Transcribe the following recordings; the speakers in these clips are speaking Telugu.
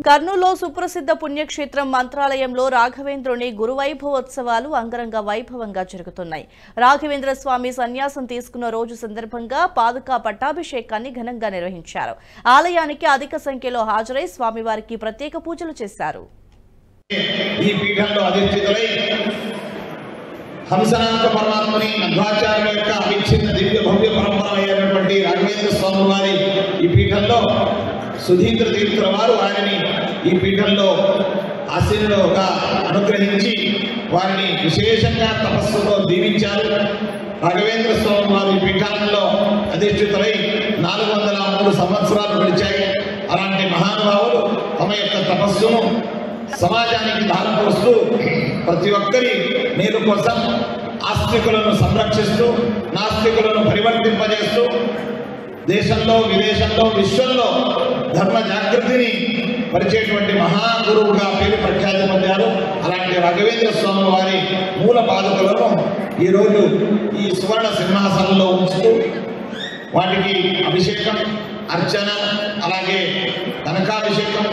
కర్నూలులో సుప్రసిద్ధ పుణ్యక్షేత్రం మంత్రాలయంలో రాఘవేంద్రుని గురువైభవోత్సవాలు అంగరంగ వైభవంగా జరుగుతున్నాయి. రాఘవేంద్ర స్వామి సన్యాసం తీసుకున్న రోజు సందర్భంగా పాదుకా పట్టాభిషేకాన్ని ఘనంగా నిర్వహించారు. ఆలయానికి అధిక సంఖ్యలో హాజరై స్వామివారికి ప్రత్యేక పూజలు చేశారు. హంసనాథ పరమాత్మని మధ్వాచార్యుల యొక్క అవిచ్ఛిన్న దివ్య భవ్య పరంపర అయినటువంటి రాఘవేంద్ర స్వామి వారి ఈ పీఠంలో సుధీంద్ర తీర్థుల వారు ఆయనని ఈ పీఠంలో ఆశీనులుగా అనుగ్రహించి వారిని విశేషంగా తపస్సుతో దీవించారు. రాఘవేంద్ర స్వామి వారి పీఠాలలో అధిష్ఠితులై 403 సంవత్సరాలు గడిచాయి. అలాంటి మహానుభావులు తమ యొక్క తపస్సును సమాజానికి దారిపోస్తూ ప్రతి ఒక్కరి మేలు కోసం ఆస్తికులను సంరక్షిస్తూ నాస్తికులను పరివర్తింపజేస్తూ దేశంలో విదేశంలో విశ్వంలో ధర్మ జాగృతిని పరిచేటువంటి మహాగురువుగా పేరు ప్రఖ్యాతి పొందారు. అలాంటి రాఘవేంద్ర స్వామి వారి మూల పాదుకలను ఈరోజు ఈ సువర్ణ సింహాసనంలో ఉంచుతూ వాటికి అభిషేకం, అర్చన, అలాగే కనకాభిషేకం,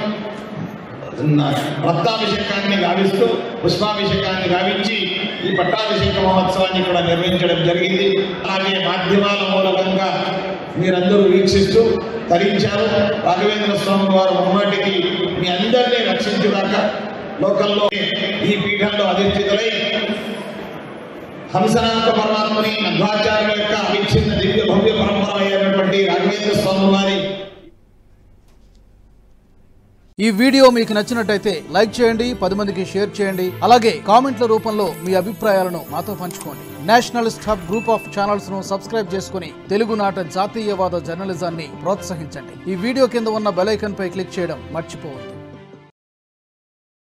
రత్నాభిషేకాన్ని గావిస్తూ పుష్పాభిషేకాన్ని గావించి ఈ పట్టాభిషేక మహోత్సవాన్ని కూడా నిర్వహించడం జరిగింది. అలాగే మాధ్యమాల మూలకంగా మీరందరూ వీక్షిస్తూ తరించారు. రాఘవేంద్ర స్వామి వారు ముమ్మాటికి మీ అందరినీ రక్షించుగాక. లోకంలో ఈ పీఠంలో అధిష్ఠితులై హంసనాథ పరమాత్మని మధ్వాచార్యుల యొక్క అవిచ్ఛిన్న దివ్య భవ్య పరంపర అయినటువంటి రాఘవేంద్ర స్వామి వారి ఈ వీడియో మీకు నచ్చినట్టయితే లైక్ చేయండి, 10 మందికి షేర్ చేయండి. అలాగే కామెంట్ల రూపంలో మీ అభిప్రాయాలను మాతో పంచుకోండి. Nationalist hub group of channels ను సబ్స్క్రైబ్ చేసుకుని తెలుగునాట జాతీయవాద జర్నలిజాన్ని ప్రోత్సహించండి. ఈ వీడియో కింద ఉన్న బెల్ ఐకాన్ పై క్లిక్ చేయడం మర్చిపోవద్దు.